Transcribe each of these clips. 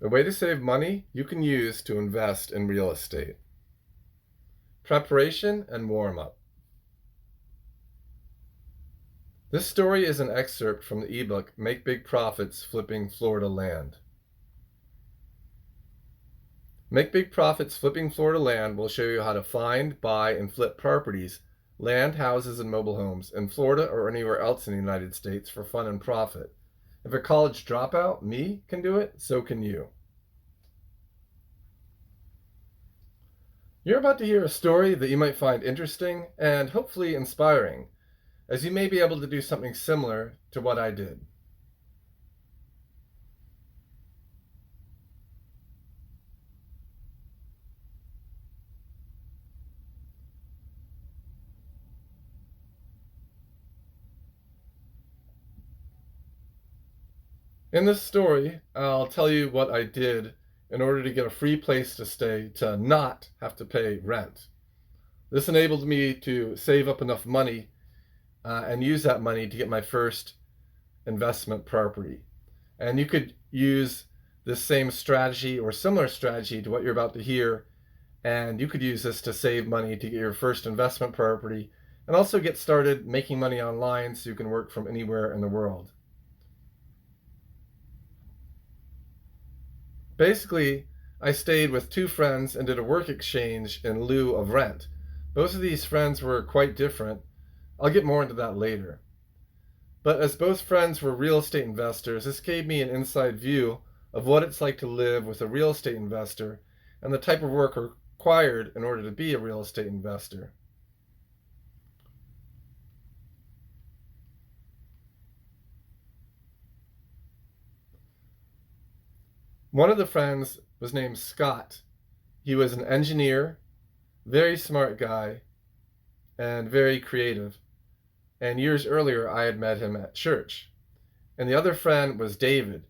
a way to save money you can use to invest in real estate. Preparation and warm-up. This story is an excerpt from the ebook Make Big Profits Flipping Florida Land. Make Big Profits Flipping Florida Land will show you how to find, buy, and flip properties, land, houses, and mobile homes in Florida or anywhere else in the United States for fun and profit. If a college dropout, me, can do it, so can you. You're about to hear a story that you might find interesting and hopefully inspiring, as you may be able to do something similar to what I did. In this story, I'll tell you what I did in order to get a free place to stay to not have to pay rent. This enabled me to save up enough money and use that money to get my first investment property. And you could use this same strategy or similar strategy to what you're about to hear, and you could use this to save money to get your first investment property and also get started making money online so you can work from anywhere in the world. Basically, I stayed with two friends and did a work exchange in lieu of rent. Both of these friends were quite different. I'll get more into that later. But as both friends were real estate investors, this gave me an inside view of what it's like to live with a real estate investor and the type of work required in order to be a real estate investor. One of the friends was named Scott. He was an engineer, very smart guy, and very creative. And years earlier, I had met him at church. And the other friend was David.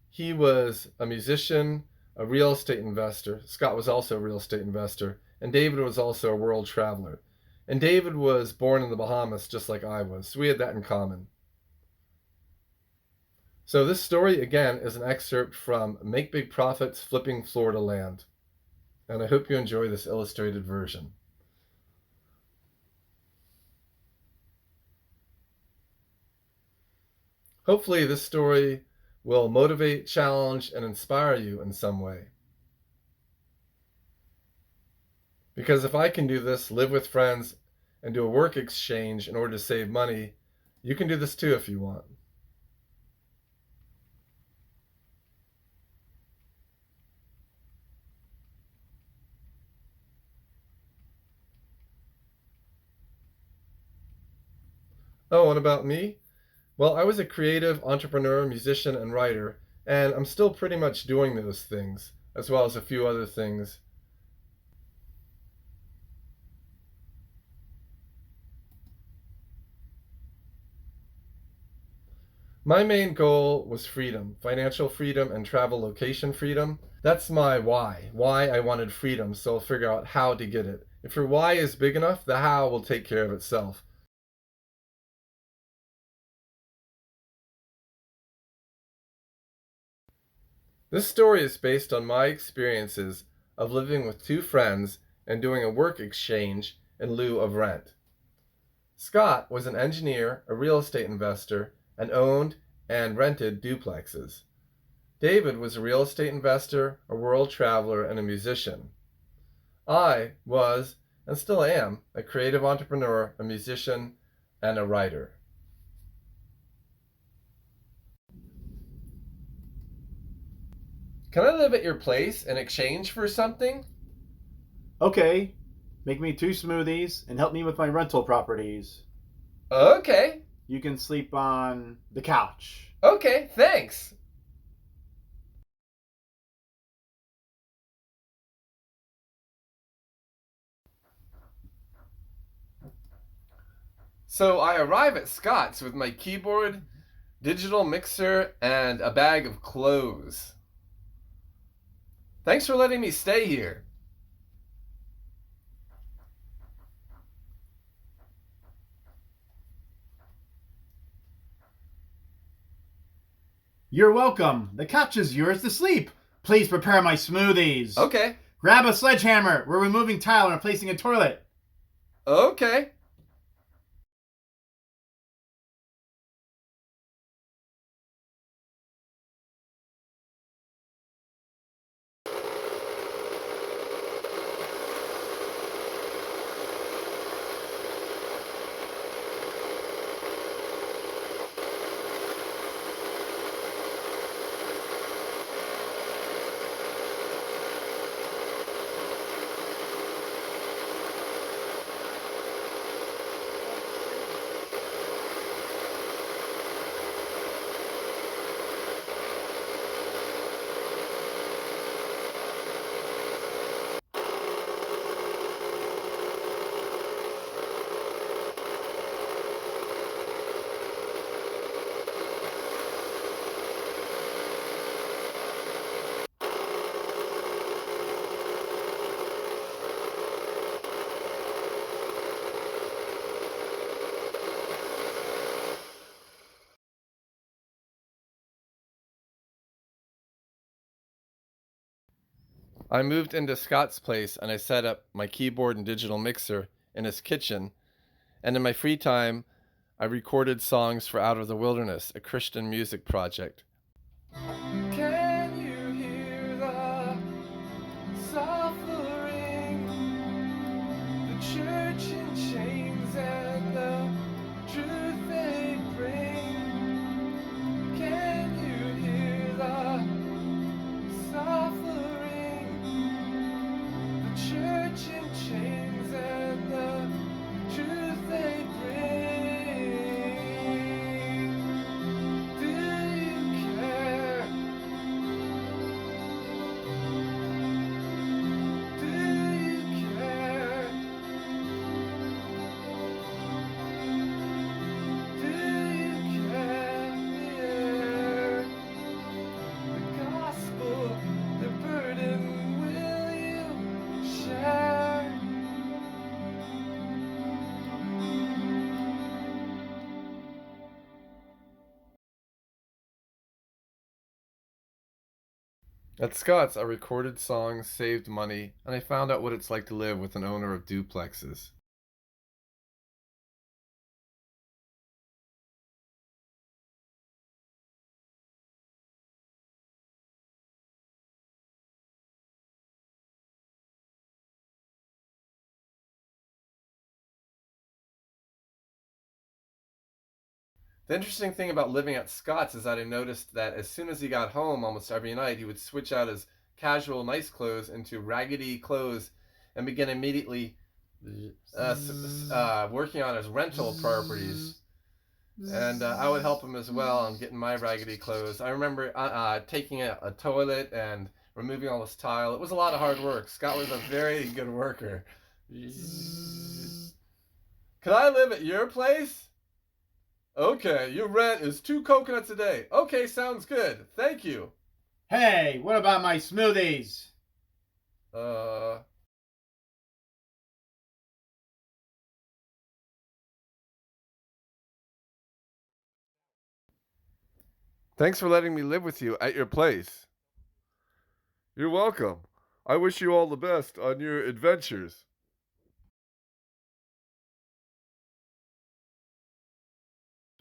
He was a musician, a real estate investor. Scott was also a real estate investor. And David was also a world traveler. And David was born in the Bahamas just like I was. So we had that in common. So this story, again, is an excerpt from Make Big Profits Flipping Florida Land. And I hope you enjoy this illustrated version. Hopefully this story will motivate, challenge, and inspire you in some way. Because if I can do this, live with friends, and do a work exchange in order to save money, you can do this too if you want. Oh, and about me? Well, I was a creative entrepreneur, musician, and writer, and I'm still pretty much doing those things, as well as a few other things. My main goal was freedom, financial freedom and travel location freedom. That's my why I wanted freedom, so I'll figure out how to get it. If your why is big enough, the how will take care of itself. This story is based on my experiences of living with two friends and doing a work exchange in lieu of rent. Scott was an engineer, a real estate investor, and owned and rented duplexes. David was a real estate investor, a world traveler, and a musician. I was, and still am, a creative entrepreneur, a musician, and a writer. Can I live at your place in exchange for something? Okay, make me 2 smoothies and help me with my rental properties. Okay. You can sleep on the couch. Okay, thanks. So I arrive at Scott's with my keyboard, digital mixer, and a bag of clothes. Thanks for letting me stay here. You're welcome. The couch is yours to sleep. Please prepare my smoothies. Okay. Grab a sledgehammer. We're removing tile and replacing a toilet. Okay. I moved into Scott's place and I set up my keyboard and digital mixer in his kitchen. And in my free time, I recorded songs for Out of the Wilderness, a Christian music project. Can you hear the suffering? The church in chains and the truth they bring. Can you hear the suffering? The church in chains and the truth they bring. Do you care? Do you care? Do you care? The gospel, the burden, will you share? At Scott's, I recorded songs, saved money, and I found out what it's like to live with an owner of duplexes. The interesting thing about living at Scott's is that I noticed that as soon as he got home almost every night, he would switch out his casual, nice clothes into raggedy clothes and begin immediately working on his rental properties. And I would help him as well on getting my raggedy clothes. I remember taking a toilet and removing all this tile. It was a lot of hard work. Scott was a very good worker. Can I live at your place? Okay, your rent is 2 coconuts a day. Okay, sounds good. Thank you. Hey, what about my smoothies? Thanks for letting me live with you at your place. You're welcome. I wish you all the best on your adventures.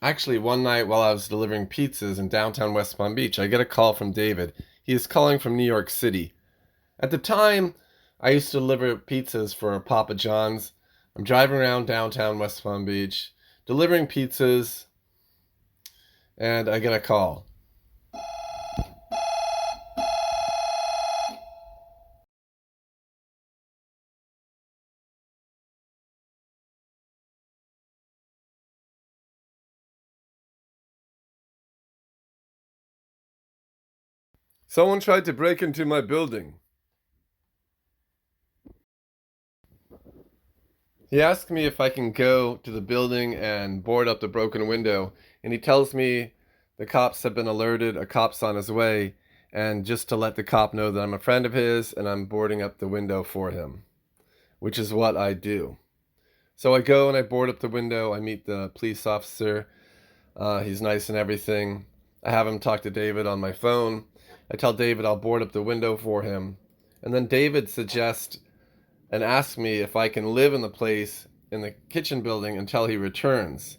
Actually, one night while I was delivering pizzas in downtown West Palm Beach, I get a call from David. He is calling from New York City. At the time, I used to deliver pizzas for Papa John's. I'm driving around downtown West Palm Beach, delivering pizzas, and I get a call. Someone tried to break into my building. He asked me if I can go to the building and board up the broken window, and he tells me the cops have been alerted, a cop's on his way, and just to let the cop know that I'm a friend of his and I'm boarding up the window for him, which is what I do. So I go and I board up the window, I meet the police officer, he's nice and everything, I have him talk to David on my phone. I tell David I'll board up the window for him. And then David suggests and asks me if I can live in the place in the kitchen building until he returns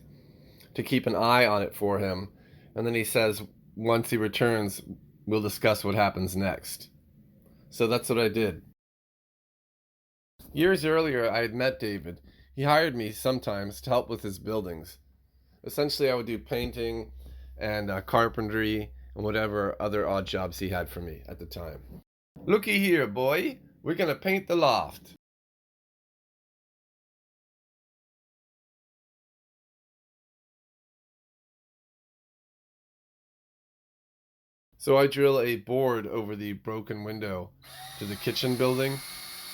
to keep an eye on it for him. And then he says once he returns, we'll discuss what happens next. So that's what I did. Years earlier, I had met David. He hired me sometimes to help with his buildings. Essentially, I would do painting and carpentry and whatever other odd jobs he had for me at the time. Looky here, boy. We're going to paint the loft. So I drill a board over the broken window to the kitchen building,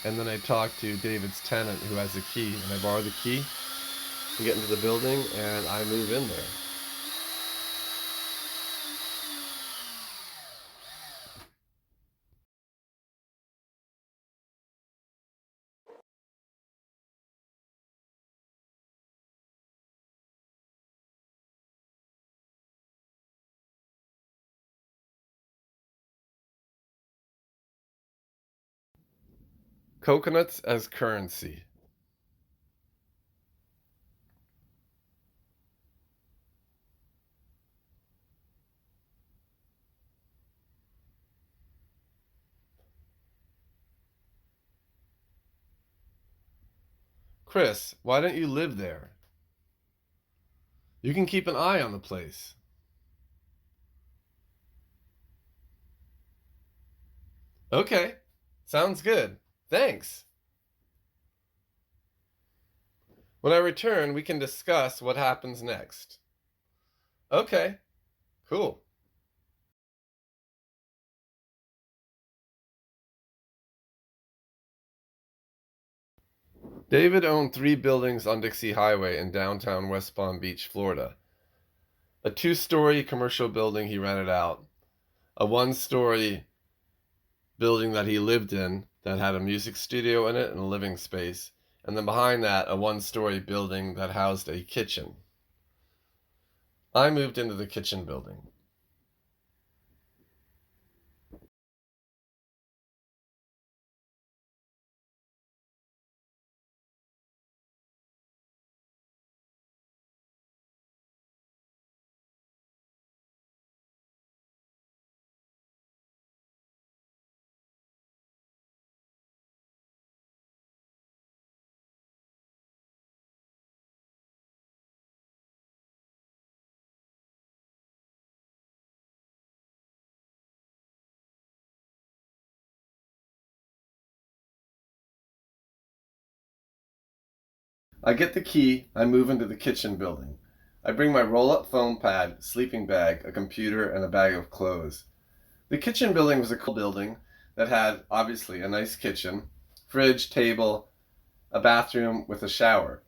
and then I talk to David's tenant who has the key, and I borrow the key to get into the building, and I move in there. Coconuts as currency. Chris, why don't you live there? You can keep an eye on the place. Okay, sounds good. Thanks. When I return, we can discuss what happens next. Okay, cool. David owned 3 buildings on Dixie Highway in downtown West Palm Beach, Florida. A 2-story commercial building he rented out, a 1-story building that he lived in that had a music studio in it and a living space, and then behind that, a 1-story building that housed a kitchen. I moved into the kitchen building. I get the key, I move into the kitchen building. I bring my roll-up foam pad, sleeping bag, a computer, and a bag of clothes. The kitchen building was a cool building that had, obviously, a nice kitchen, fridge, table, a bathroom with a shower.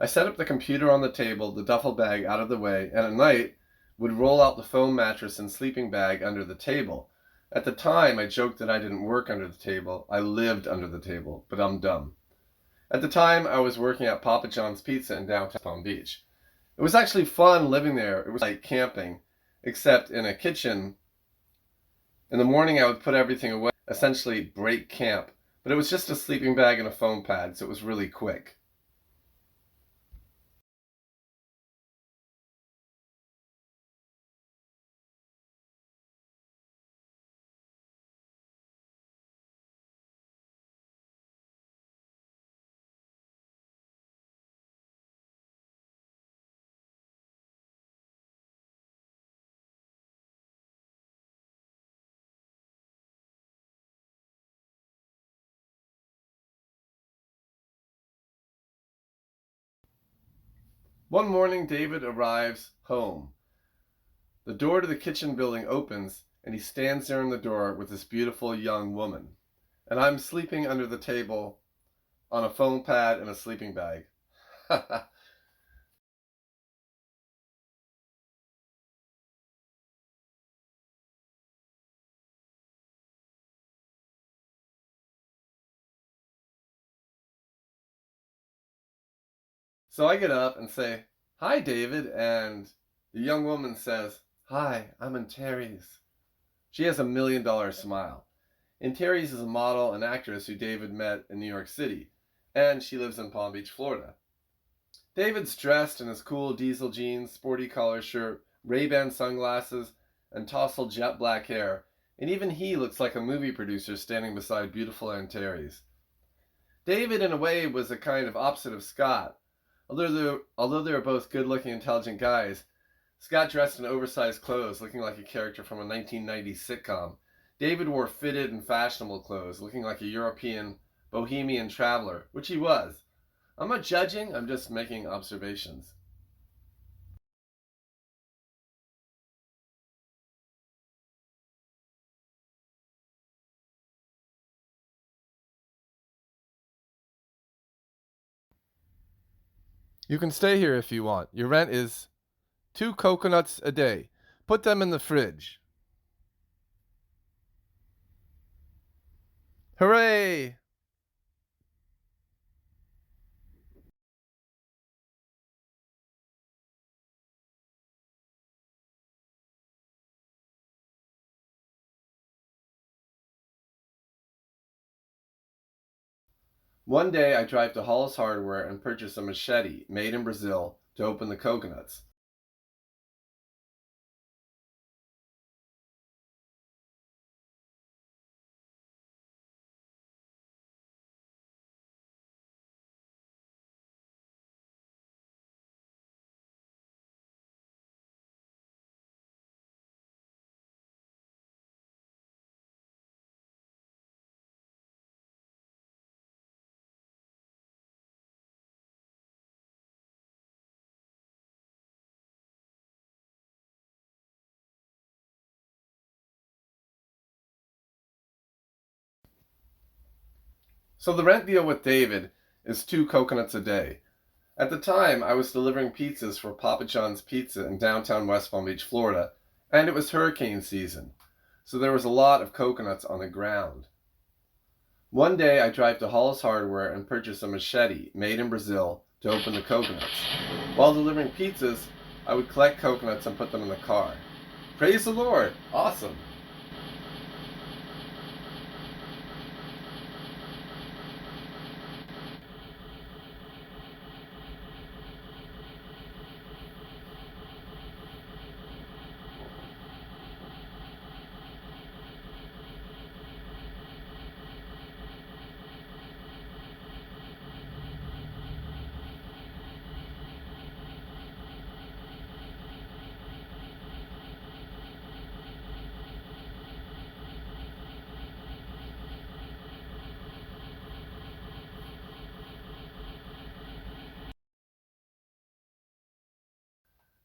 I set up the computer on the table, the duffel bag out of the way, and at night would roll out the foam mattress and sleeping bag under the table. At the time, I joked that I didn't work under the table. I lived under the table, but I'm dumb. At the time, I was working at Papa John's Pizza in downtown Palm Beach. It was actually fun living there. It was like camping, except in a kitchen. In the morning, I would put everything away, essentially break camp. But it was just a sleeping bag and a foam pad, so it was really quick. One morning, David arrives home. The door to the kitchen building opens, and he stands there in the door with this beautiful young woman. And I'm sleeping under the table on a foam pad and a sleeping bag. So I get up and say, "Hi, David," and the young woman says, "Hi, I'm Antares." She has $1 million smile. Antares is a model and actress who David met in New York City, and she lives in Palm Beach, Florida. David's dressed in his cool diesel jeans, sporty collar shirt, Ray-Ban sunglasses, and tousled jet black hair, and even he looks like a movie producer standing beside beautiful Antares. David, in a way, was a kind of opposite of Scott. Although they were both good-looking, intelligent guys, Scott dressed in oversized clothes, looking like a character from a 1990s sitcom. David wore fitted and fashionable clothes, looking like a European bohemian traveler, which he was. I'm not judging, I'm just making observations. You can stay here if you want. Your rent is 2 coconuts a day. Put them in the fridge. Hooray! One day I drive to Hall's Hardware and purchase a machete made in Brazil to open the coconuts. So the rent deal with David is 2 coconuts a day. At the time, I was delivering pizzas for Papa John's Pizza in downtown West Palm Beach, Florida, and it was hurricane season, so there was a lot of coconuts on the ground. One day I drive to Hall's Hardware and purchase a machete made in Brazil to open the coconuts. While delivering pizzas, I would collect coconuts and put them in the car. Praise the Lord! Awesome!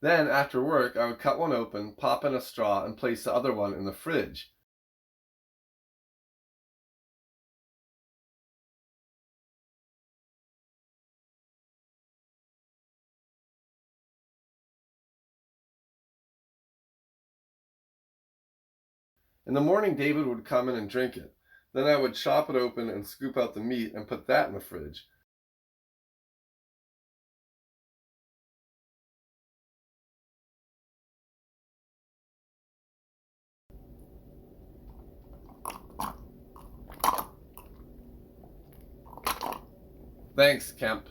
Then, after work, I would cut one open, pop in a straw, and place the other one in the fridge. In the morning, David would come in and drink it. Then I would chop it open and scoop out the meat and put that in the fridge. Thanks, Kemp.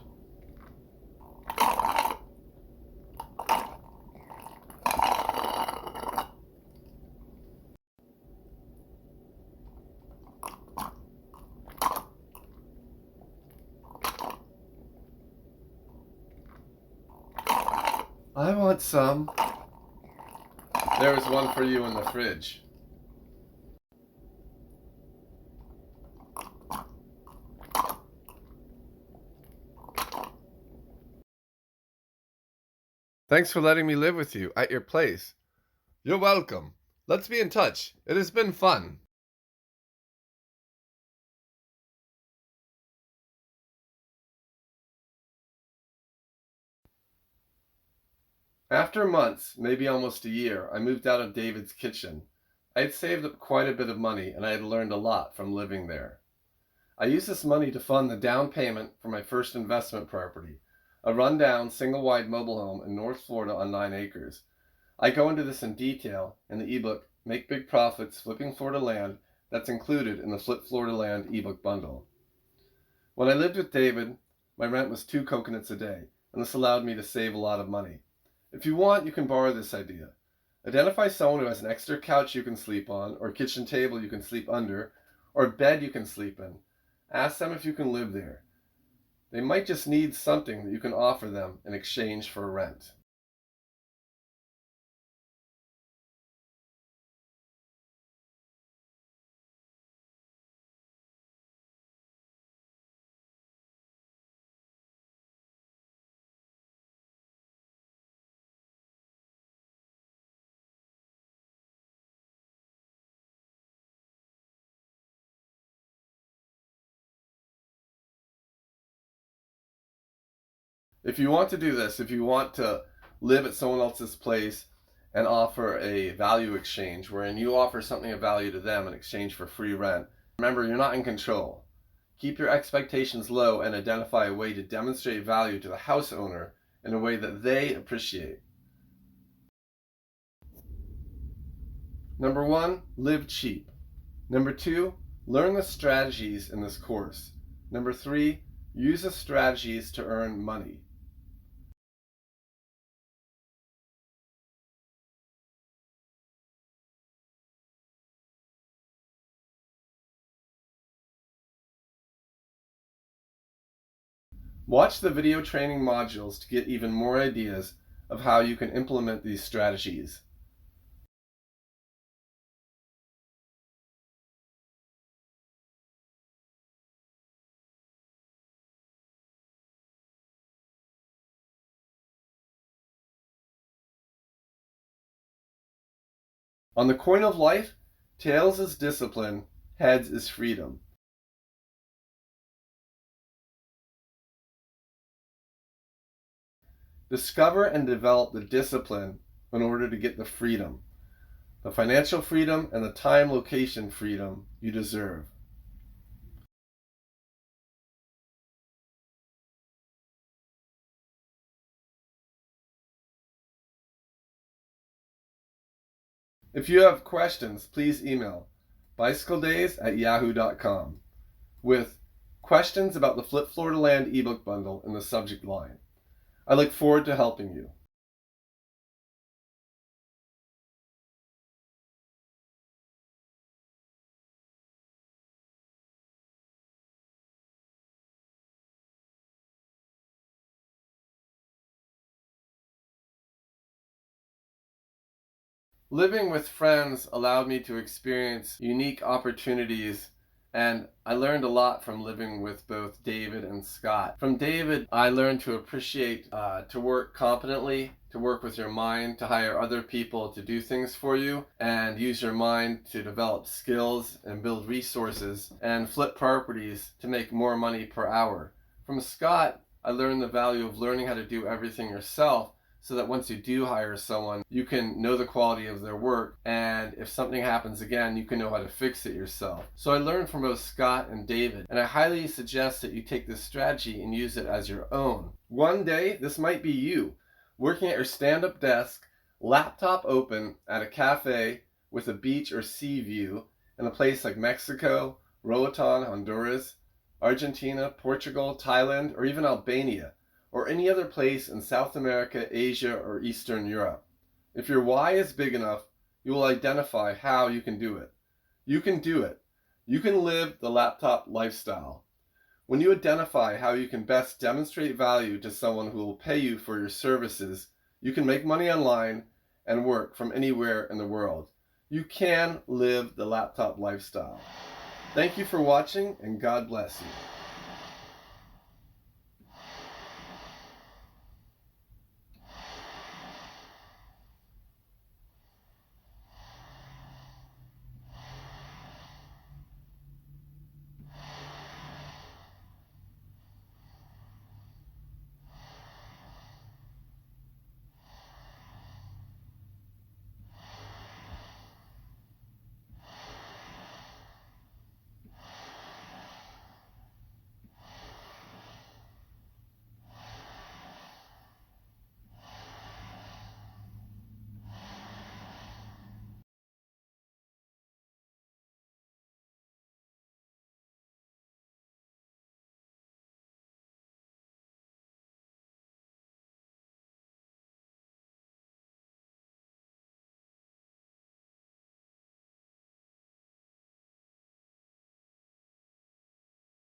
I want some. There's one for you in the fridge. Thanks for letting me live with you at your place. You're welcome. Let's be in touch. It has been fun. After months, maybe almost a year, I moved out of David's kitchen. I had saved up quite a bit of money and I had learned a lot from living there. I used this money to fund the down payment for my first investment property, a rundown single-wide mobile home in North Florida on 9 acres. I go into this in detail in the ebook Make Big Profits Flipping Florida Land that's included in the Flip Florida Land ebook bundle. When I lived with David, my rent was 2 coconuts a day, and this allowed me to save a lot of money. If you want, you can borrow this idea. Identify someone who has an extra couch you can sleep on, or kitchen table you can sleep under, or bed you can sleep in. Ask them if you can live there. They might just need something that you can offer them in exchange for rent. If you want to do this, if you want to live at someone else's place and offer a value exchange wherein you offer something of value to them in exchange for free rent, remember, you're not in control. Keep your expectations low and identify a way to demonstrate value to the house owner in a way that they appreciate. Number 1, live cheap. Number 2, learn the strategies in this course. Number 3, use the strategies to earn money. Watch the video training modules to get even more ideas of how you can implement these strategies. On the coin of life, tails is discipline, heads is freedom. Discover and develop the discipline in order to get the freedom, the financial freedom and the time location freedom you deserve. If you have questions, please email bicycledays@yahoo.com with questions about the Flip Florida Land ebook bundle in the subject line. I look forward to helping you. Living with friends allowed me to experience unique opportunities, and I learned a lot from living with both David and Scott. From David, I learned to appreciate to work competently, to work with your mind, to hire other people to do things for you, and use your mind to develop skills and build resources and flip properties to make more money per hour. From Scott, I learned the value of learning how to do everything yourself, so that once you do hire someone, you can know the quality of their work, and if something happens again, you can know how to fix it yourself. So I learned from both Scott and David, and I highly suggest that you take this strategy and use it as your own. One day, this might be you, working at your stand-up desk, laptop open, at a cafe with a beach or sea view in a place like Mexico, Roatan, Honduras, Argentina, Portugal, Thailand, or even Albania, or any other place in South America, Asia, or Eastern Europe. If your why is big enough, you will identify how you can do it. You can do it. You can live the laptop lifestyle. When you identify how you can best demonstrate value to someone who will pay you for your services, you can make money online and work from anywhere in the world. You can live the laptop lifestyle. Thank you for watching, and God bless you.